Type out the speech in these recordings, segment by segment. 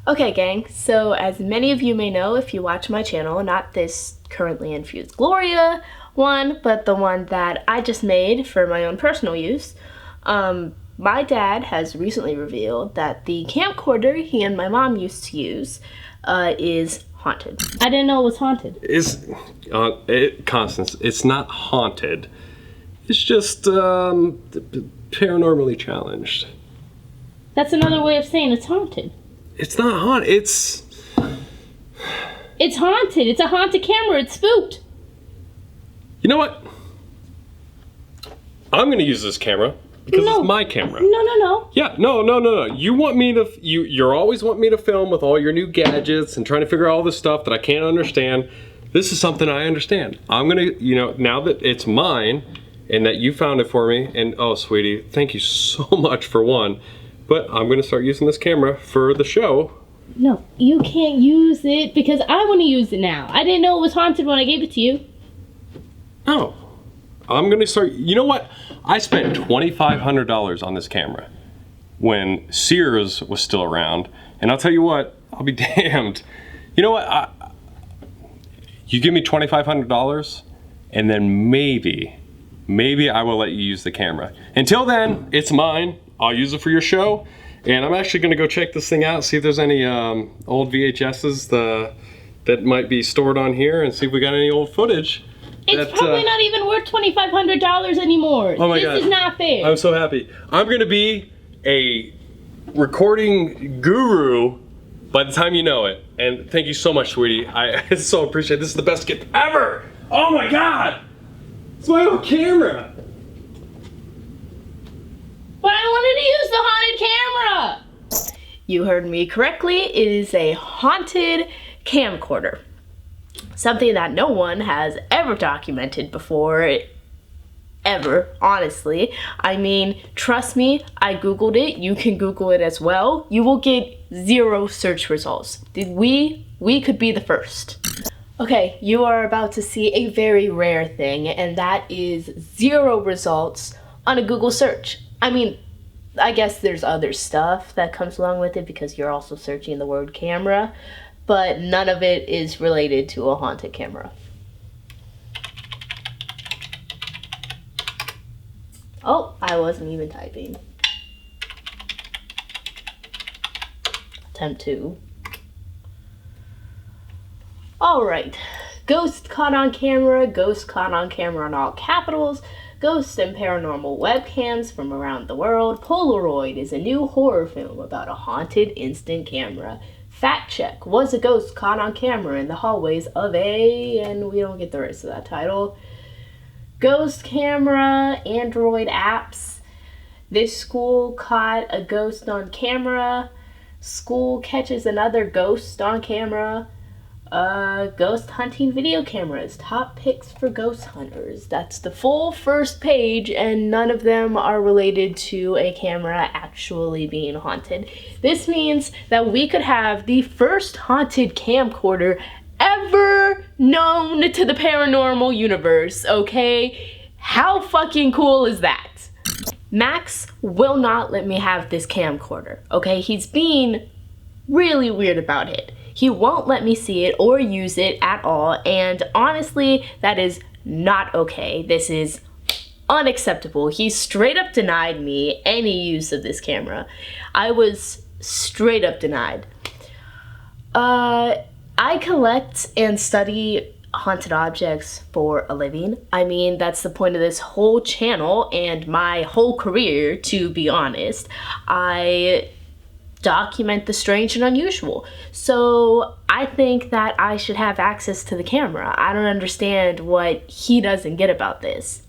Okay, gang, so as many of you may know if you watch my channel, not this currently infused Gloria one, but the one that I just made for my own personal use, my dad has recently revealed that the camcorder he and my mom used to use is haunted. I didn't know it was haunted. Constance, it's not haunted. It's just paranormally challenged. That's another way of saying it's haunted. It's not haunted. It's haunted. It's a haunted camera. It's spooked. You know what? I'm gonna use this camera because it's my camera. No. Yeah, no. You want me to? You're always want me to film with all your new gadgets and trying to figure out all this stuff that I can't understand. This is something I understand. I'm gonna, now that it's mine and that you found it for me, and oh, sweetie, thank you so much for one. But I'm gonna start using this camera for the show. No, you can't use it because I want to use it now. I didn't know it was haunted when I gave it to you. Oh, I'm gonna start. You know what? I spent $2,500 on this camera when Sears was still around, and I'll tell you what, I'll be damned. You know what? You give me $2,500, and then maybe I will let you use the camera. Until then, it's mine. I'll use it for your show, and I'm actually gonna go check this thing out, see if there's any old VHSs that might be stored on here, and see if we got any old footage. It's probably not even worth $2,500 anymore. Oh my God. This is not fair. I'm so happy. I'm gonna be a recording guru by the time you know it. And thank you so much, sweetie. I so appreciate it. This is the best gift ever. Oh my God. It's my own camera. But I wanted to use the haunted camera. You heard me correctly. It is a haunted camcorder. Something that no one has ever documented before, ever, honestly. I mean, trust me, I Googled it. You can Google it as well. You will get 0 search results. We could be the first. Okay, you are about to see a very rare thing, and that is 0 results on a Google search. I mean, I guess there's other stuff that comes along with it because you're also searching the word camera, but none of it is related to a haunted camera. Oh, I wasn't even typing. Attempt 2. All right, ghost caught on camera in all capitals. Ghost and paranormal webcams from around the world. Polaroid is a new horror film about a haunted instant camera. Fact check, was a ghost caught on camera in the hallways of a... and we don't get the rest of that title. Ghost camera, Android apps. This school caught a ghost on camera. School catches another ghost on camera. Ghost hunting video cameras, top picks for ghost hunters. That's the full first page, and none of them are related to a camera actually being haunted. This means that we could have the first haunted camcorder ever known to the paranormal universe, okay? How fucking cool is that? Max will not let me have this camcorder, okay? He's being really weird about it. He won't let me see it or use it at all, and honestly, that is not okay. This is unacceptable. He straight up denied me any use of this camera. I was straight up denied. I collect and study haunted objects for a living. I mean, that's the point of this whole channel and my whole career, to be honest. I document the strange and unusual. So I think that I should have access to the camera. I don't understand what he doesn't get about this.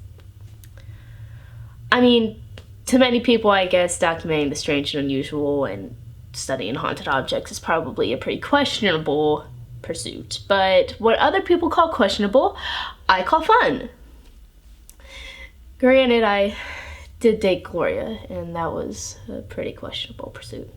I mean, to many people, I guess documenting the strange and unusual and studying haunted objects is probably a pretty questionable pursuit. But what other people call questionable, I call fun. Granted, I did date Gloria, and that was a pretty questionable pursuit.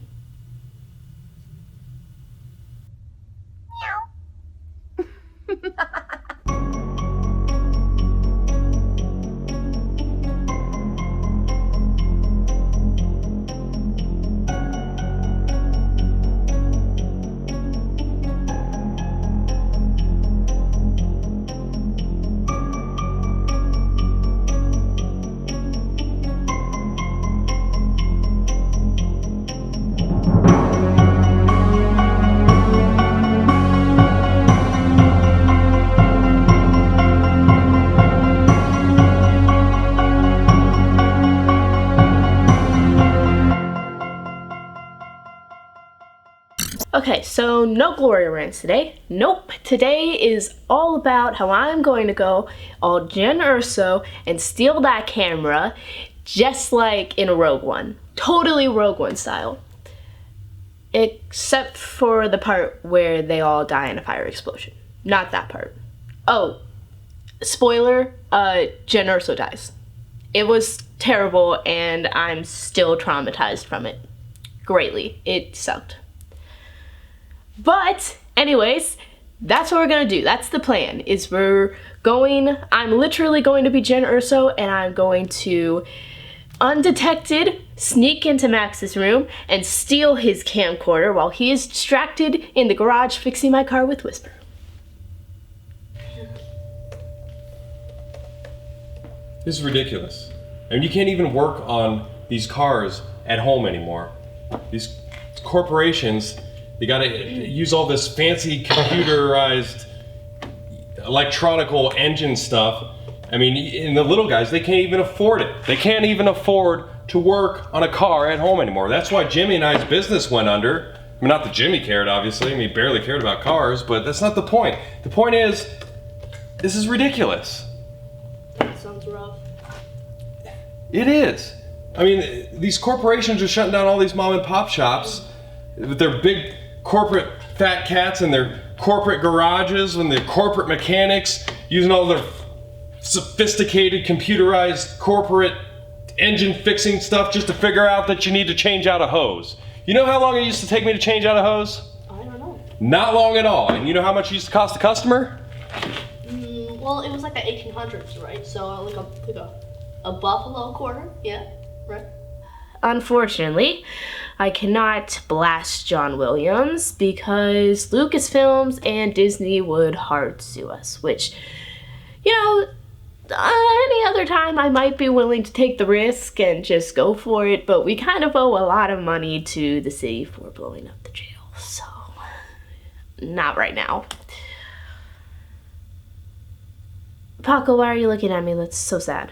Okay, so no Gloria rants today. Nope. Today is all about how I'm going to go all Jen Urso and steal that camera just like in Rogue One. Totally Rogue One style. Except for the part where they all die in a fire explosion. Not that part. Oh, spoiler, Jen Urso dies. It was terrible and I'm still traumatized from it. Greatly. It sucked. But, anyways, that's what we're gonna do. That's the plan, is I'm literally going to be Jen Urso, and I'm going to, undetected, sneak into Max's room and steal his camcorder while he is distracted in the garage fixing my car with Whisper. This is ridiculous. I mean, you can't even work on these cars at home anymore. These corporations, they gotta use all this fancy computerized electronical engine stuff. I mean, and the little guys, they can't even afford it. They can't even afford to work on a car at home anymore. That's why Jimmy and I's business went under. I mean, not that Jimmy cared, obviously. I mean, he barely cared about cars, but that's not the point. The point is, this is ridiculous. That sounds rough. It is. I mean, these corporations are shutting down all these mom and pop shops with their big corporate fat cats and their corporate garages and their corporate mechanics using all their sophisticated computerized corporate engine fixing stuff just to figure out that you need to change out a hose. You know how long it used to take me to change out a hose? I don't know. Not long at all. And you know how much it used to cost the customer? Well, it was like the 1800s, right? So like a buffalo quarter, yeah, right? Unfortunately, I cannot blast John Williams because Lucasfilms and Disney would hard sue us, which, any other time I might be willing to take the risk and just go for it, but we kind of owe a lot of money to the city for blowing up the jail, so not right now. Paco, why are you looking at me? That's so sad.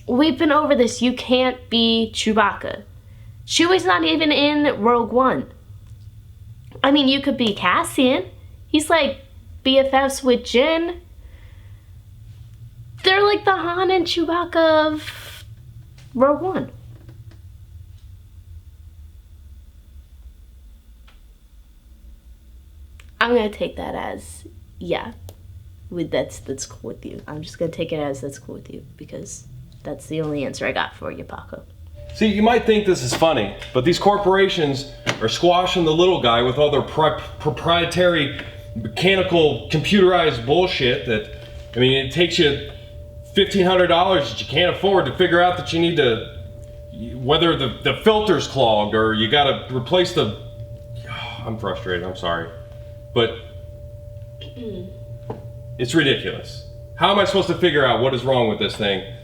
We've been over this. You can't be Chewbacca. Chewie's not even in Rogue One. I mean, you could be Cassian. He's like BFFs with Jin. They're like the Han and Chewbacca of Rogue One. I'm gonna take that as, yeah, that's cool with you. I'm just gonna take it as that's cool with you because that's the only answer I got for you, Paco. See, you might think this is funny, but these corporations are squashing the little guy with all their proprietary mechanical computerized bullshit that, I mean, it takes you $1,500 that you can't afford to figure out that you need to, whether the filter's clogged or you gotta replace the, I'm frustrated, I'm sorry. But it's ridiculous. How am I supposed to figure out what is wrong with this thing?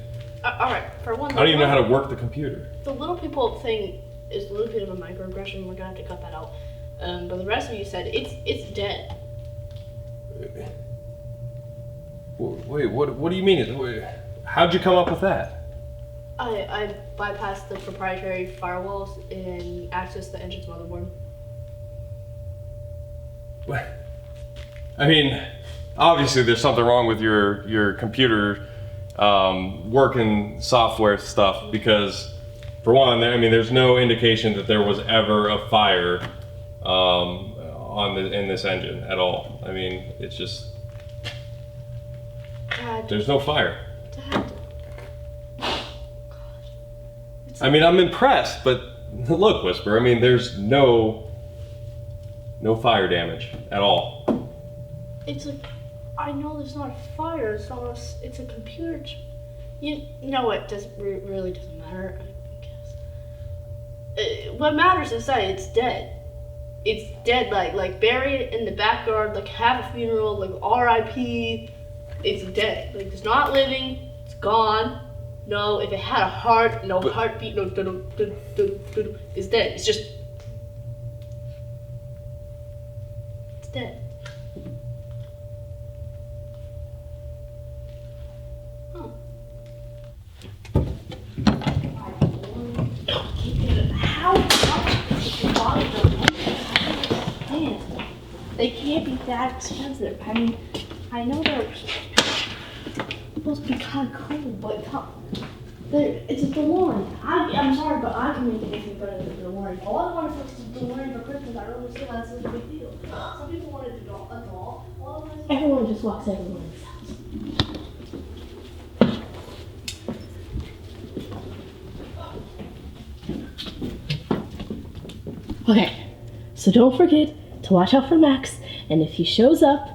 Alright, for one, I don't even know how to work the computer. The little people thing is a little bit of a microaggression. We're gonna have to cut that out. But the rest of you said it's dead. Wait, what do you mean? How'd you come up with that? I bypassed the proprietary firewalls and accessed the engine's motherboard. What? I mean, obviously there's something wrong with your computer working software stuff because, for one, I mean, there's no indication that there was ever a fire in this engine at all. I mean, it's just there's no fire. I mean, I'm impressed, but look, Whisper. I mean, there's no fire damage at all. I know there's not a fire. It's a computer. You know what? Really doesn't matter. I guess. What matters is that it's dead. It's dead, like buried in the backyard, like have a funeral, like R.I.P. It's dead. Like it's not living. It's gone. No, if it had a heart, no heartbeat, no. It's dead. It's just. It's dead. Huh. They can't be that expensive. I mean, I know they're supposed to be kind of cool, but it's a DeLorean. I'm sorry, but I can make anything better than a DeLorean. All I want is a DeLorean for Christmas. I don't understand why that's such a big deal. Some people wanted a doll. Everyone just walks everyone's house. Okay, so don't forget to watch out for Max, and if he shows up,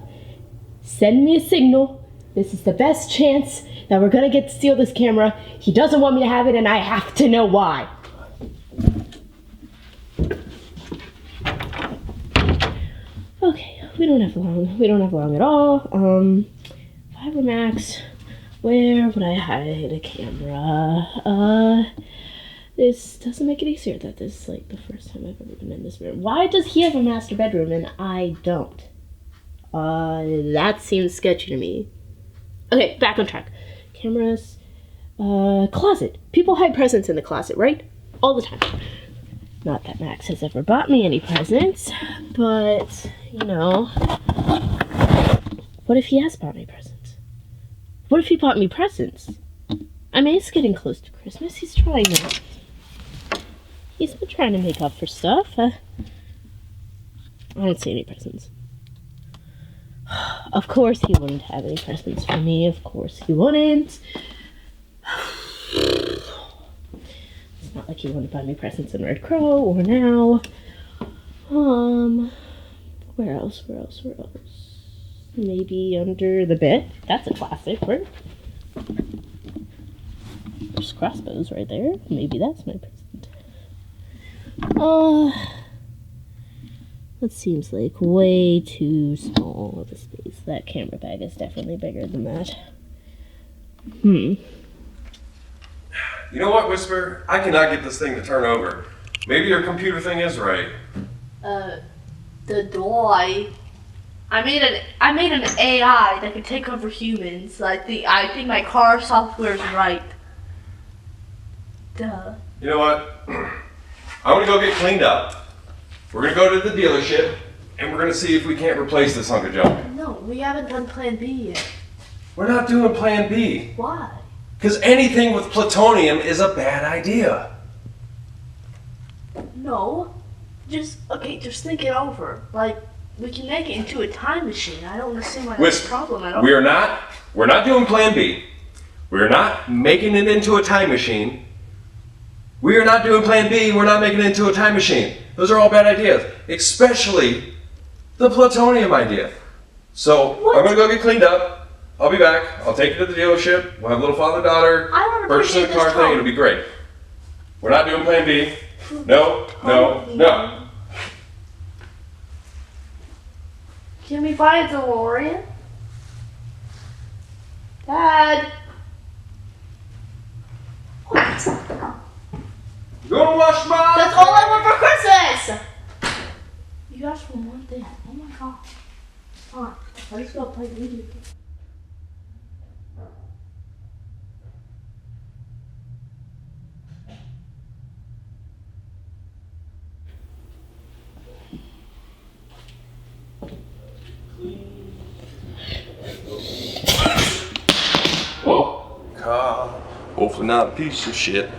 send me a signal. This is the best chance that we're gonna get to steal this camera. He doesn't want me to have it, and I have to know why. Okay, we don't have long at all. If I were Max, where would I hide a camera? This doesn't make it easier that this is like the first time I've ever been in this room. Why does he have a master bedroom and I don't? That seems sketchy to me. Okay, back on track. Cameras, closet. People hide presents in the closet, right? All the time. Not that Max has ever bought me any presents, but, you know, what if he has bought me presents? What if he bought me presents? I mean, it's getting close to Christmas. He's been trying to make up for stuff. I don't see any presents. Of course he wouldn't have any presents for me. Of course he wouldn't. It's not like he wanted to buy me presents in Red Crow or now. Where else? Maybe under the bed. That's a classic, right? There's crossbows right there. Maybe that's my present. That seems like way too small of a space. That camera bag is definitely bigger than that. You know what, Whisper? I cannot get this thing to turn over. Maybe your computer thing is right. The door. I made an AI that could take over humans. I think my car software is right. Duh. You know what? I'm gonna go get cleaned up. We're gonna go to the dealership, and we're gonna see if we can't replace this hunk of junk. No, we haven't done Plan B yet. We're not doing Plan B. Why? Because anything with plutonium is a bad idea. No. Just think it over. Like, we can make it into a time machine. I don't understand why that's a problem at all. We're not doing Plan B. We're not making it into a time machine. We are not doing Plan B. We're not making it into a time machine. Those are all bad ideas, especially the plutonium idea. So I'm gonna go get cleaned up. I'll be back. I'll take you to the dealership. We'll have little father-daughter purchase a car thing. It'll be great. We're not doing Plan B. No. Can we buy a DeLorean? Dad. What? Gonna wash my. That's all I want for Christmas! You asked for one thing. Oh my god. Come on, let's go play video games. Oh, God. Hopefully not a piece of shit.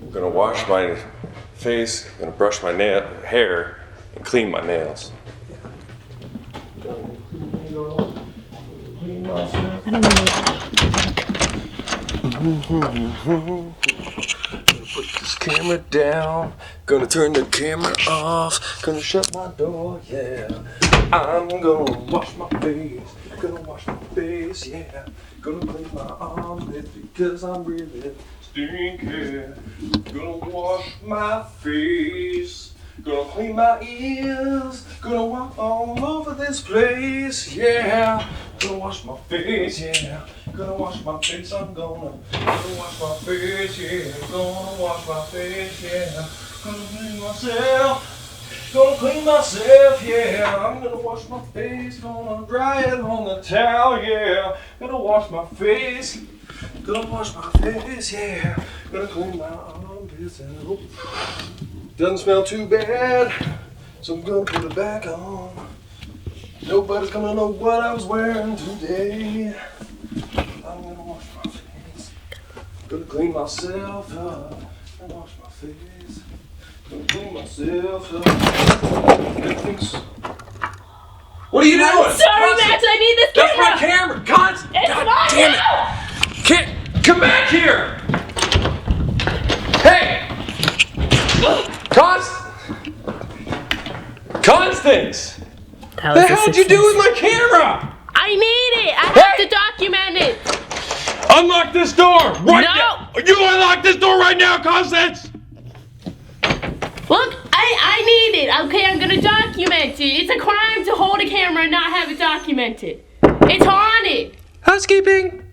I'm gonna wash my face, I'm gonna brush my hair, and clean my nails. Put this camera down, gonna turn the camera off, gonna shut my door, yeah. I'm gonna wash my face, yeah. Gonna clean my armpits because I'm really stinky. Gonna wash my face, gonna clean my ears, gonna walk all over this place, yeah. Gonna wash my face, yeah. Gonna wash my face, I'm gonna wash my face, yeah. Gonna wash my face, yeah. Gonna clean myself, yeah. I'm gonna wash my face, gonna dry it on the towel, yeah. Gonna wash my face, yeah. Gonna clean my armpits. this out. Doesn't smell too bad, so I'm gonna put it back on. Nobody's gonna know what I was wearing today. I'm gonna wash my face. Gonna clean myself up and wash my face. Gonna clean myself up. What are you doing? Sorry, Max, I need this camera. That's my camera. Constance. It's God mine damn now. it. Can't come back here. Hey. Constance. That The was a hell did you do success. with my camera? I need it. I have to document it. Unlock this door right No. now. You unlock this door right now, Constance. Look, I need it. Okay, I'm gonna document it. It's a crime to hold a camera and not have it documented. It's haunted. Housekeeping.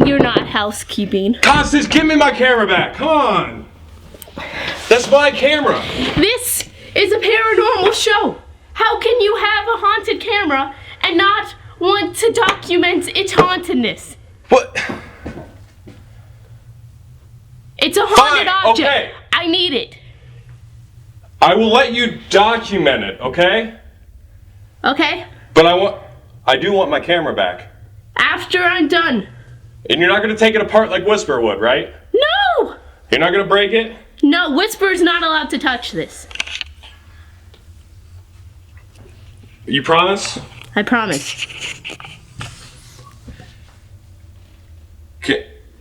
You're not housekeeping. Constance, give me my camera back. Come on. That's my camera. This is a paranormal show. How can you have a haunted camera and not want to document its hauntedness? What? It's a haunted Fine, object. okay. I need it. I will let you document it, okay? Okay? But I do want my camera back. After I'm done. And you're not gonna take it apart like Whisper would, right? No! You're not gonna break it? No, Whisper's not allowed to touch this. You promise? I promise.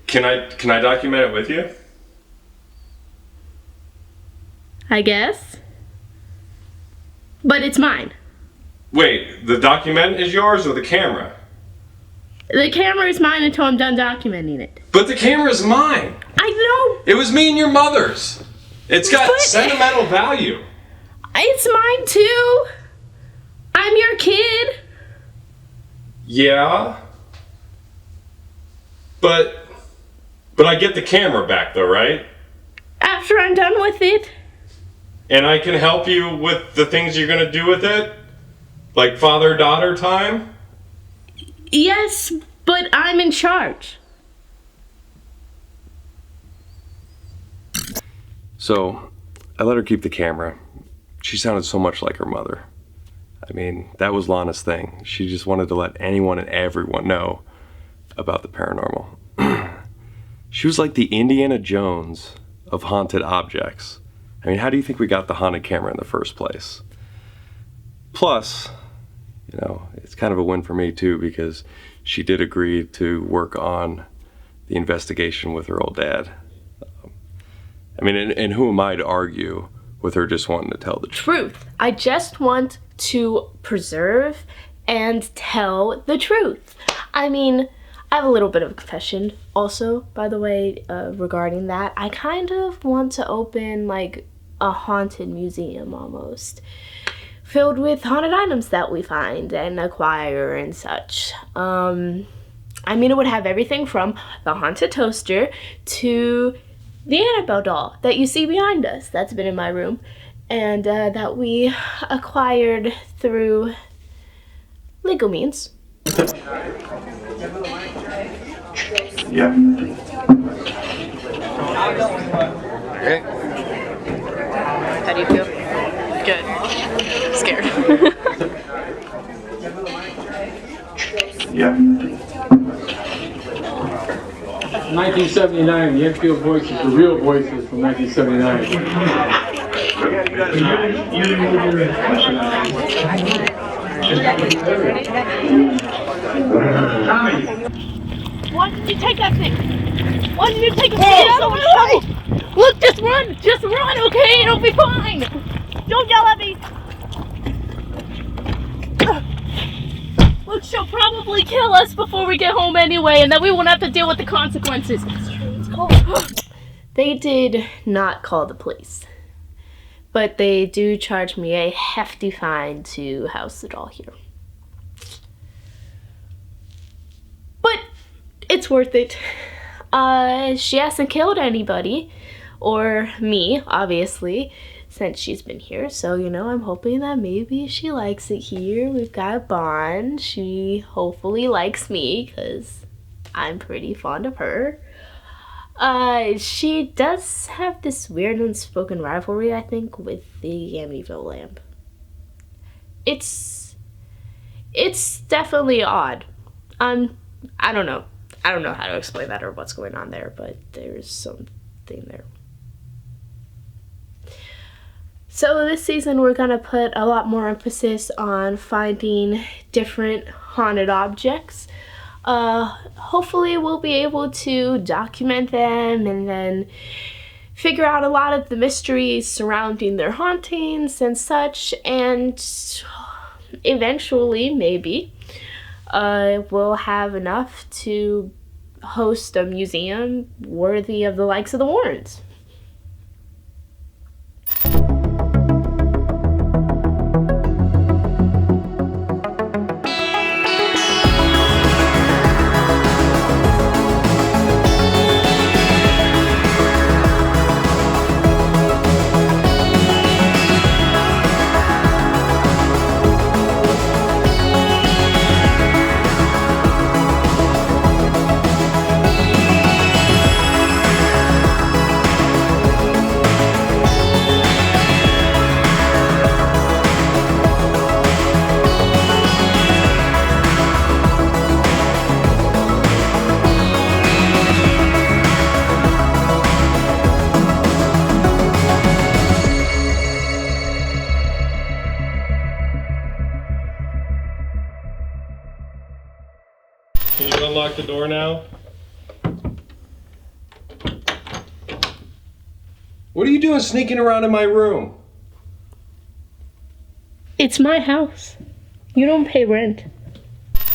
Can I document it with you? I guess. But it's mine. Wait, the document is yours or the camera? The camera is mine until I'm done documenting it. But the camera's mine. I know. It was me and your mother's. It's got But- sentimental value. It's mine too. I'm your kid. Yeah. But I get the camera back though, right? After I'm done with it. And I can help you with the things you're gonna do with it? Like father-daughter time? Yes, but I'm in charge. So, I let her keep the camera. She sounded so much like her mother. I mean, that was Lana's thing. She just wanted to let anyone and everyone know about the paranormal. She was like the Indiana Jones of haunted objects. I mean, how do you think we got the haunted camera in the first place? Plus, you know, it's kind of a win for me too because she did agree to work on the investigation with her old dad. I mean, and who am I to argue with her just wanting to tell the truth? Truth. I just want to preserve and tell the truth. I mean, I have a little bit of a confession also, by the way, regarding that. I kind of want to open like a haunted museum almost, filled with haunted items that we find and acquire and such. I mean, it would have everything from the haunted toaster to the Annabelle doll that you see behind us. That's been in my room and that we acquired through legal means. Yeah. Okay. How do you feel? Good. Scared. Yeah. 1979, the Enfield voices, the real voices from 1979. Why did you take that thing? Why did you take it? Get out of my way! Look, just run! Just run, okay? It'll be fine! Don't yell at me! Look, she'll probably kill us before we get home anyway, and then we won't have to deal with the consequences. They did not call the police, but they do charge me a hefty fine to house the doll here. But it's worth it. She hasn't killed anybody, or me, obviously, since she's been here. So, you know, I'm hoping that maybe she likes it here. We've got a bond. She hopefully likes me, because I'm pretty fond of her. She does have this weird unspoken rivalry, I think, with the Amityville lamp. It's definitely odd. I don't know. I don't know how to explain that or what's going on there, but there's something there. So this season we're gonna put a lot more emphasis on finding different haunted objects. Hopefully we'll be able to document them and then figure out a lot of the mysteries surrounding their hauntings and such, and eventually maybe we'll have enough to host a museum worthy of the likes of the Warrens. Can you unlock the door now? What are you doing sneaking around in my room? It's my house. You don't pay rent.